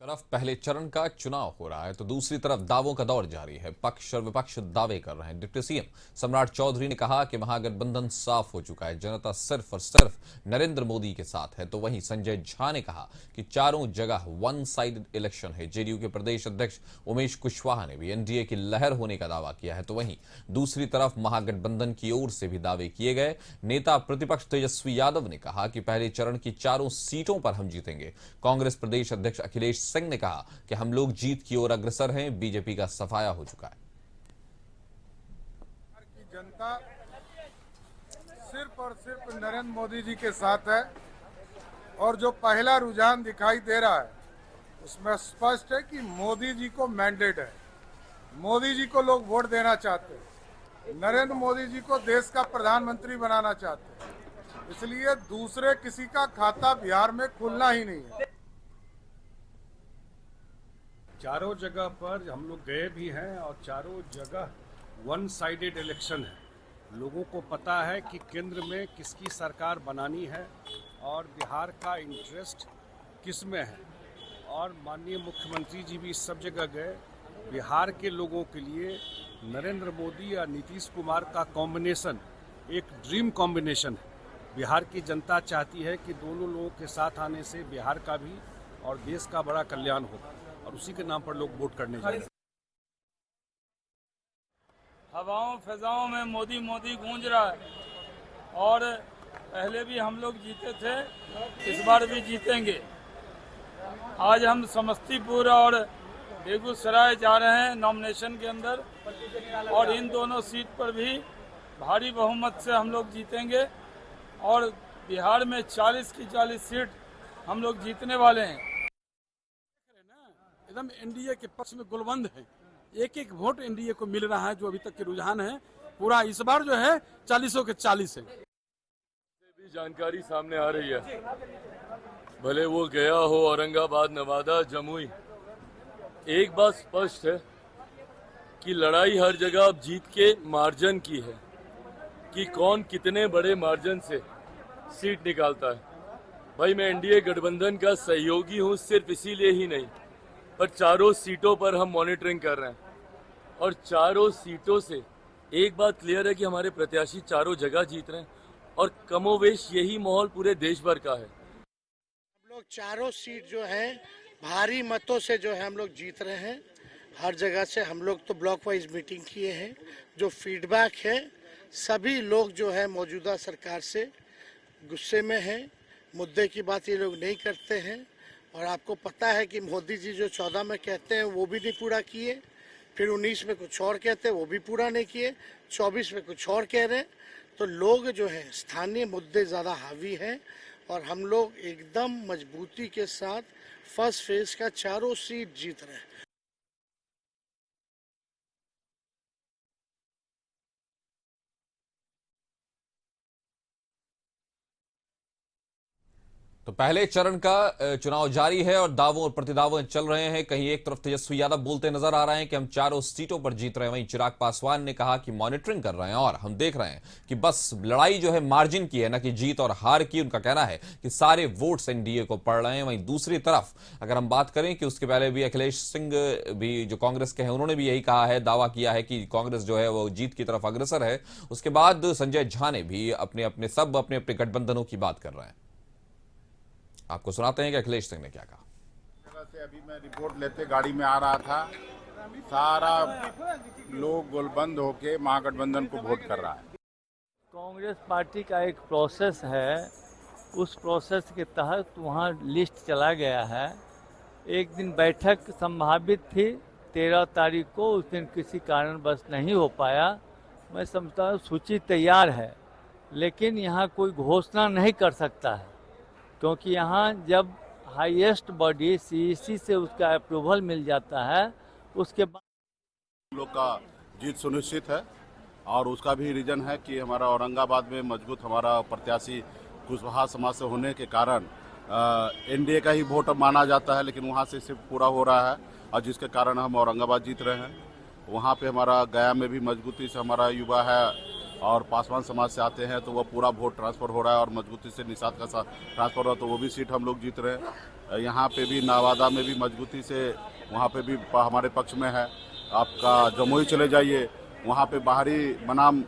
तरफ पहले चरण का चुनाव हो रहा है तो दूसरी तरफ दावों का दौर जारी है। पक्ष और विपक्ष दावे कर रहे हैं। डिप्टी सीएम सम्राट चौधरी ने कहा कि महागठबंधन साफ हो चुका है, जनता सिर्फ और सिर्फ नरेंद्र मोदी के साथ है। तो वहीं संजय झा ने कहा कि चारों जगह वन साइडेड इलेक्शन है। जेडीयू के प्रदेश अध्यक्ष उमेश कुशवाहा ने भी एनडीए की लहर होने का दावा किया है। तो वहीं दूसरी तरफ महागठबंधन की ओर से भी दावे किए गए। नेता प्रतिपक्ष तेजस्वी यादव ने कहा कि पहले चरण की चारों सीटों पर हम जीतेंगे। कांग्रेस प्रदेश अध्यक्ष अखिलेश सिंह ने कहा कि हम लोग जीत की ओर अग्रसर हैं, बीजेपी का सफाया हो चुका है। की जनता सिर्फ और सिर्फ नरेंद्र मोदी जी के साथ है और जो पहला रुझान दिखाई दे रहा है उसमें स्पष्ट है कि मोदी जी को मैंडेट है। मोदी जी को लोग वोट देना चाहते हैं, नरेंद्र मोदी जी को देश का प्रधानमंत्री बनाना चाहते हैं, इसलिए दूसरे किसी का खाता बिहार में खुलना ही नहीं है। चारों जगह पर हम लोग गए भी हैं और चारों जगह वन साइडेड इलेक्शन है। लोगों को पता है कि केंद्र में किसकी सरकार बनानी है और बिहार का इंटरेस्ट किस में है। और माननीय मुख्यमंत्री जी भी सब जगह गए। बिहार के लोगों के लिए नरेंद्र मोदी और नीतीश कुमार का कॉम्बिनेशन एक ड्रीम कॉम्बिनेशन है। बिहार की जनता चाहती है कि दोनों लोगों के साथ आने से बिहार का भी और देश का बड़ा कल्याण होगा और उसी के नाम पर लोग वोट करने जाएंगे। हवाओं फिजाओं में मोदी मोदी गूंज रहा है और पहले भी हम लोग जीते थे, इस बार भी जीतेंगे। आज हम समस्तीपुर और बेगूसराय जा रहे हैं नॉमिनेशन के अंदर और इन दोनों सीट पर भी भारी बहुमत से हम लोग जीतेंगे और बिहार में 40 की 40 सीट हम लोग जीतने वाले हैं। एकदम एनडीए के पक्ष में गुलबंद है। एक एक वोट एनडीए को मिल रहा है। जो अभी तक के रुझान है पूरा इस बार जो है 40 के 40 है। भी जानकारी सामने आ रही है, भले वो गया हो औरंगाबाद, नवादा, जमुई, एक बात स्पष्ट है कि लड़ाई हर जगह अब जीत के मार्जिन की है कि कौन कितने बड़े मार्जिन से सीट निकालता है। भाई मैं एनडीए गठबंधन का सहयोगी हूं, सिर्फ इसीलिए ही नहीं पर चारों सीटों पर हम मॉनिटरिंग कर रहे हैं और चारों सीटों से एक बात क्लियर है कि हमारे प्रत्याशी चारों जगह जीत रहे हैं और कमोवेश यही माहौल पूरे देश भर का है। हम लोग चारों सीट जो है भारी मतों से जो है हम लोग जीत रहे हैं। हर जगह से हम लोग तो ब्लॉक वाइज मीटिंग किए हैं। जो फीडबैक है सभी लोग जो है मौजूदा सरकार से गुस्से में हैं। मुद्दे की बात ये लोग नहीं करते हैं और आपको पता है कि मोदी जी जो 14 में कहते हैं वो भी नहीं पूरा किए, फिर 19 में कुछ और कहते हैं वो भी पूरा नहीं किए, 24 में कुछ और कह रहे हैं। तो लोग जो है स्थानीय मुद्दे ज़्यादा हावी हैं और हम लोग एकदम मजबूती के साथ फर्स्ट फेज का चारों सीट जीत रहे हैं। तो पहले चरण का चुनाव जारी है और दावों और प्रतिदावों चल रहे हैं। कहीं एक तरफ तेजस्वी यादव बोलते नजर आ रहे हैं कि हम चारों सीटों पर जीत रहे हैं, वहीं चिराग पासवान ने कहा कि मॉनिटरिंग कर रहे हैं और हम देख रहे हैं कि बस लड़ाई जो है मार्जिन की है, न कि जीत और हार की। उनका कहना है कि सारे वोट्स एनडीए को पड़ रहे हैं। वहीं दूसरी तरफ अगर हम बात करें कि उसके पहले भी अखिलेश सिंह भी जो कांग्रेस के हैं उन्होंने भी यही कहा है, दावा किया है कि कांग्रेस जो है वो जीत की तरफ अग्रसर है। उसके बाद संजय झा ने भी अपने अपने गठबंधनों की बात कर रहे हैं। आपको सुनाते हैं कि अखिलेश सिंह ने क्या कहा। जगह से अभी मैं रिपोर्ट लेते गाड़ी में आ रहा था, सारा लोग गोलबंद होके महागठबंधन को वोट कर रहा है। कांग्रेस पार्टी का एक प्रोसेस है, उस प्रोसेस के तहत वहाँ लिस्ट चला गया है। एक दिन बैठक संभावित थी 13 तारीख को, उस दिन किसी कारणवश नहीं हो पाया। मैं समझता हूँ सूची तैयार है, लेकिन यहाँ कोई घोषणा नहीं कर सकता है क्योंकि यहाँ जब हाईएस्ट बॉडी सीईसी से उसका अप्रूवल मिल जाता है उसके बाद लोग का जीत सुनिश्चित है। और उसका भी रीजन है कि हमारा औरंगाबाद में मजबूत हमारा प्रत्याशी कुशवाहा समाज से होने के कारण एनडीए का ही वोट माना जाता है, लेकिन वहाँ से सिर्फ पूरा हो रहा है और जिसके कारण हम औरंगाबाद जीत रहे हैं। वहाँ पे हमारा गया में भी मजबूती से हमारा युवा है और पासवान समाज से आते हैं तो वह पूरा वोट ट्रांसफर हो रहा है और मजबूती से निषाद का ट्रांसफर हो रहा है, तो वो भी सीट हम लोग जीत रहे हैं। यहाँ पे भी नवादा में भी मजबूती से वहाँ पे भी हमारे पक्ष में है। आपका जमुई चले जाइए, वहाँ पे बाहरी बनाम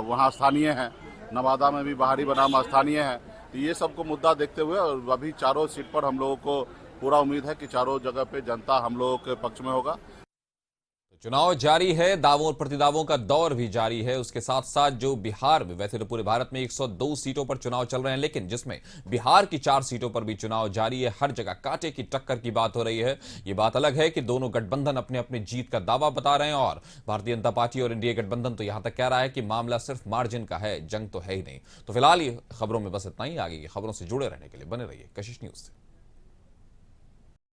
वहाँ स्थानीय हैं। नवादा में भी बाहरी बनाम स्थानीय है। तो ये सबको मुद्दा देखते हुए और अभी चारों सीट पर हम लोगों को पूरा उम्मीद है कि चारों जगह पे जनता हम लोगों के पक्ष में होगा। चुनाव जारी है, दावों और प्रतिदावों का दौर भी जारी है। उसके साथ साथ जो बिहार में, वैसे तो पूरे भारत में 102 सीटों पर चुनाव चल रहे हैं, लेकिन जिसमें बिहार की 4 सीटों पर भी चुनाव जारी है। हर जगह कांटे की टक्कर की बात हो रही है। ये बात अलग है कि दोनों गठबंधन अपने अपने जीत का दावा बता रहे हैं और भारतीय जनता पार्टी और एनडीए गठबंधन तो यहां तक कह रहा है कि मामला सिर्फ मार्जिन का है, जंग तो है ही नहीं। तो फिलहाल ये खबरों में बस इतना ही। आगे की खबरों से जुड़े रहने के लिए बने रहिए कशिश न्यूज से।